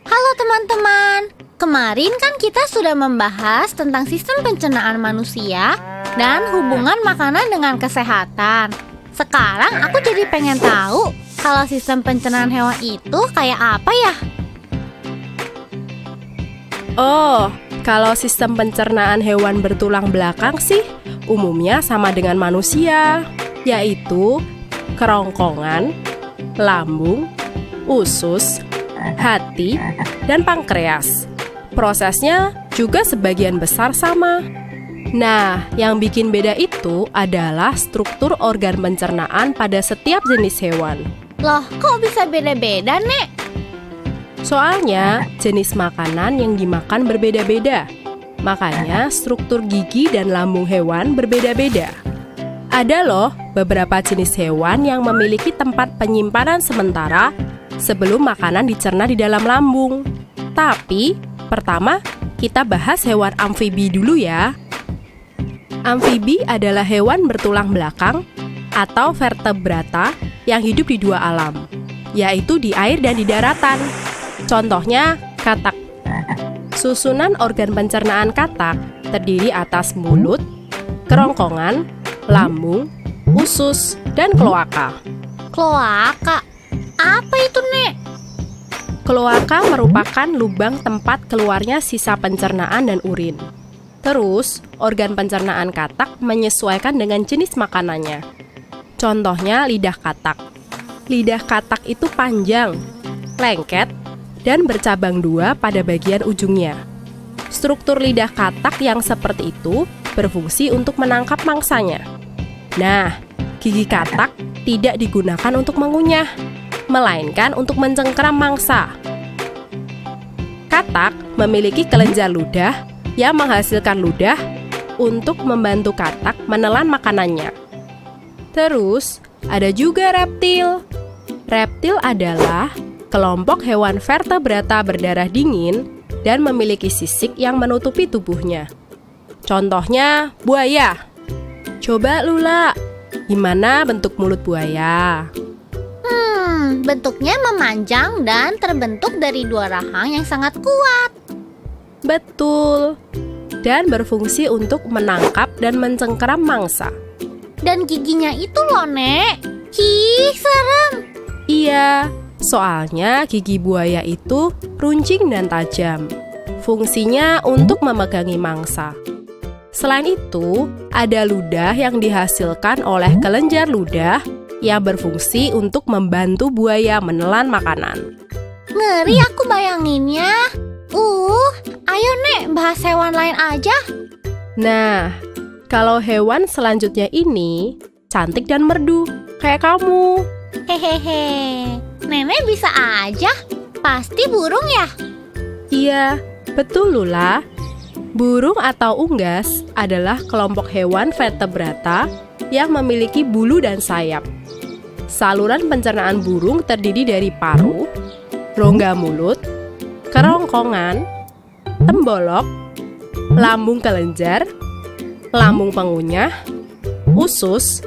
Halo teman-teman, kemarin kan kita sudah membahas tentang sistem pencernaan manusia dan hubungan makanan dengan kesehatan. Sekarang aku jadi pengen tahu kalau sistem pencernaan hewan itu kayak apa ya? Oh, kalau sistem pencernaan hewan bertulang belakang sih umumnya sama dengan manusia, yaitu kerongkongan, lambung, usus, hati, dan pankreas. Prosesnya juga sebagian besar sama. Nah, yang bikin beda itu adalah struktur organ pencernaan pada setiap jenis hewan. Loh, kok bisa beda-beda, Nek? Soalnya, jenis makanan yang dimakan berbeda-beda. Makanya, struktur gigi dan lambung hewan berbeda-beda. Ada loh beberapa jenis hewan yang memiliki tempat penyimpanan sementara sebelum makanan dicerna di dalam lambung. Tapi, pertama kita bahas hewan amfibi dulu ya. Amfibi adalah hewan bertulang belakang atau vertebrata yang hidup di dua alam, yaitu di air dan di daratan. Contohnya, katak. Susunan organ pencernaan katak terdiri atas mulut, kerongkongan, lambung, usus, dan kloaka. Kloaka? Apa itu, Nek? Kloaka merupakan lubang tempat keluarnya sisa pencernaan dan urin. Terus, organ pencernaan katak menyesuaikan dengan jenis makanannya. Contohnya lidah katak. Lidah katak itu panjang, lengket, dan bercabang dua pada bagian ujungnya. Struktur lidah katak yang seperti itu berfungsi untuk menangkap mangsanya. Nah, gigi katak tidak digunakan untuk mengunyah, melainkan untuk mencengkeram mangsa. Katak memiliki kelenjar ludah yang menghasilkan ludah untuk membantu katak menelan makanannya. Terus, ada juga reptil. Reptil adalah kelompok hewan vertebrata berdarah dingin dan memiliki sisik yang menutupi tubuhnya. Contohnya, buaya. Coba Lula, gimana bentuk mulut buaya? Bentuknya memanjang dan terbentuk dari dua rahang yang sangat kuat. Betul, dan berfungsi untuk menangkap dan mencengkeram mangsa. Dan giginya itu loh, Nek. Ih, serem. Iya, soalnya gigi buaya itu runcing dan tajam. Fungsinya untuk memegangi mangsa. Selain itu, ada ludah yang dihasilkan oleh kelenjar ludah yang berfungsi untuk membantu buaya menelan makanan. Ngeri aku bayanginnya. Ayo Nek, bahas hewan lain aja. Nah, kalau hewan selanjutnya ini cantik dan merdu, kayak kamu. Hehehe, Nenek bisa aja. Pasti burung ya? Iya, betul Lula. Burung atau unggas adalah kelompok hewan vertebrata yang memiliki bulu dan sayap. Saluran pencernaan burung terdiri dari paru, rongga mulut, kerongkongan, tembolok, lambung kelenjar, lambung pengunyah, usus,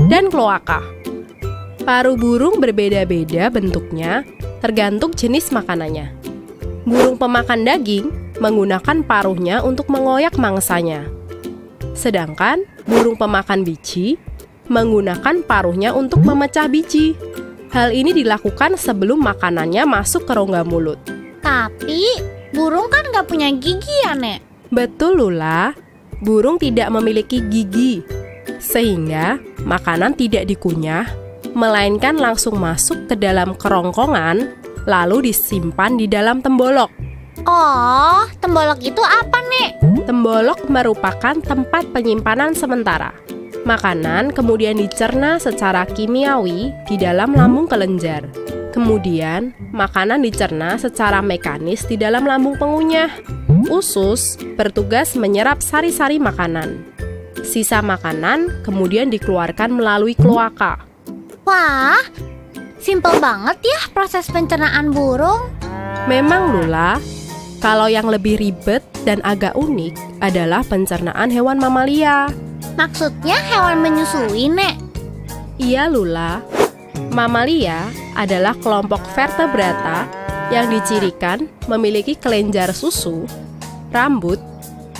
dan kloaka. Paru burung berbeda-beda bentuknya tergantung jenis makanannya. Burung pemakan daging menggunakan paruhnya untuk mengoyak mangsanya. Sedangkan burung pemakan biji menggunakan paruhnya untuk memecah biji. Hal ini dilakukan sebelum makanannya masuk ke rongga mulut. Tapi burung kan nggak punya gigi ya, Nek? Betul Lula, burung tidak memiliki gigi, sehingga makanan tidak dikunyah, melainkan langsung masuk ke dalam kerongkongan, lalu disimpan di dalam tembolok. Oh, tembolok itu apa, Nek? Tembolok merupakan tempat penyimpanan sementara. Makanan kemudian dicerna secara kimiawi di dalam lambung kelenjar. Kemudian, makanan dicerna secara mekanis di dalam lambung pengunyah. Usus bertugas menyerap sari-sari makanan. Sisa makanan kemudian dikeluarkan melalui kloaka. Wah, simpel banget ya proses pencernaan burung. Memang Lula, kalau yang lebih ribet dan agak unik adalah pencernaan hewan mamalia. Maksudnya hewan menyusui, Nek? Iya Lula, mamalia adalah kelompok vertebrata yang dicirikan memiliki kelenjar susu, rambut,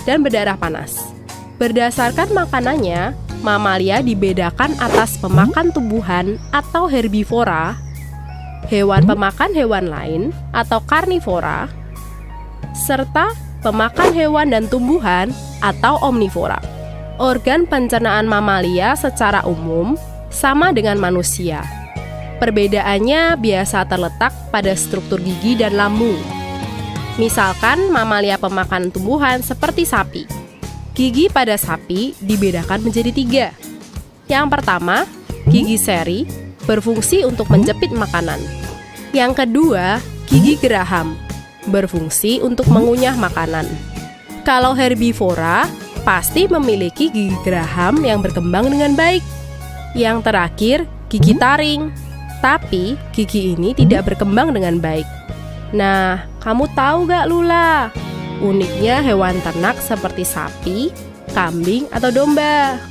dan berdarah panas. Berdasarkan makanannya, mamalia dibedakan atas pemakan tumbuhan atau herbivora, hewan pemakan hewan lain atau karnivora, serta pemakan hewan dan tumbuhan atau omnivora. Organ pencernaan mamalia secara umum sama dengan manusia. Perbedaannya biasa terletak pada struktur gigi dan lambung. Misalkan mamalia pemakan tumbuhan seperti sapi. Gigi pada sapi dibedakan menjadi 3. Yang pertama, gigi seri berfungsi untuk menjepit makanan. Yang kedua, gigi geraham berfungsi untuk mengunyah makanan. Kalau herbivora, pasti memiliki gigi geraham yang berkembang dengan baik. Yang terakhir, gigi taring. Tapi, gigi ini tidak berkembang dengan baik. Nah, kamu tahu gak Lula? Uniknya hewan ternak seperti sapi, kambing, atau domba.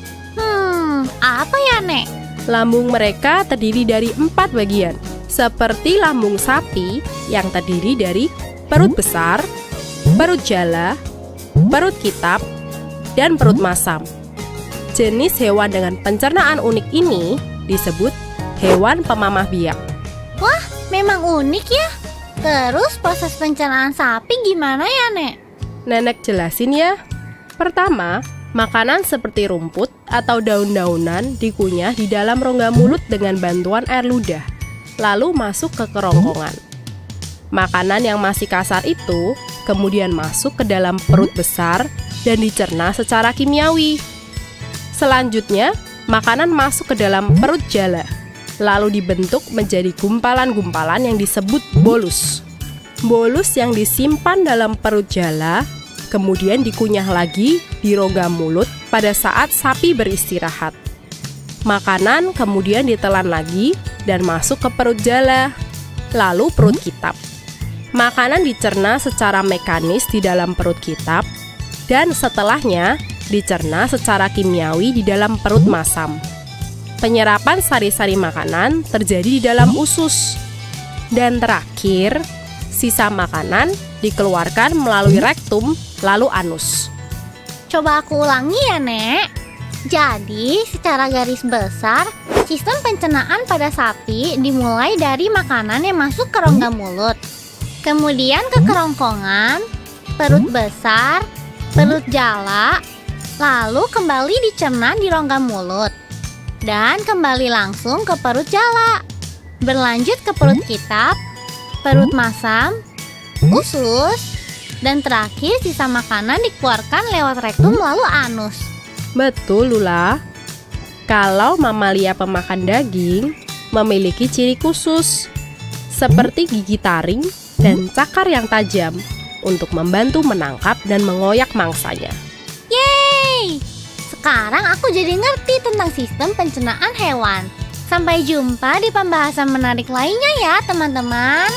Apa ya, Nek? Lambung mereka terdiri dari 4 bagian. Seperti lambung sapi yang terdiri dari perut besar, perut jala, perut kitab, dan perut masam. Jenis hewan dengan pencernaan unik ini disebut hewan pemamah biak. Wah, memang unik ya. Terus proses pencernaan sapi gimana ya, Nek? Nenek jelasin ya. Pertama, makanan seperti rumput atau daun-daunan dikunyah di dalam rongga mulut dengan bantuan air ludah, lalu masuk ke kerongkongan. Makanan yang masih kasar itu kemudian masuk ke dalam perut besar dan dicerna secara kimiawi. Selanjutnya, makanan masuk ke dalam perut jala, lalu dibentuk menjadi gumpalan-gumpalan yang disebut bolus. Bolus yang disimpan dalam perut jala kemudian dikunyah lagi di rongga mulut pada saat sapi beristirahat. Makanan kemudian ditelan lagi dan masuk ke perut jala, lalu perut kitab. Makanan dicerna secara mekanis di dalam perut kitab dan setelahnya dicerna secara kimiawi di dalam perut masam. Penyerapan sari-sari makanan terjadi di dalam usus. Dan terakhir, sisa makanan dikeluarkan melalui rektum lalu anus. Coba aku ulangi ya, Nek. Jadi, secara garis besar, sistem pencernaan pada sapi dimulai dari makanan yang masuk ke rongga mulut, kemudian ke kerongkongan, perut besar, perut jala, lalu kembali dicerna di rongga mulut, dan kembali langsung ke perut jala, berlanjut ke perut kitab, perut masam, usus, dan terakhir sisa makanan dikeluarkan lewat rektum lalu anus. Betul, Lula. Kalau mamalia pemakan daging memiliki ciri khusus, seperti gigi taring dan cakar yang tajam untuk membantu menangkap dan mengoyak mangsanya. Yeay! Sekarang aku jadi ngerti tentang sistem pencernaan hewan. Sampai jumpa di pembahasan menarik lainnya ya, teman-teman.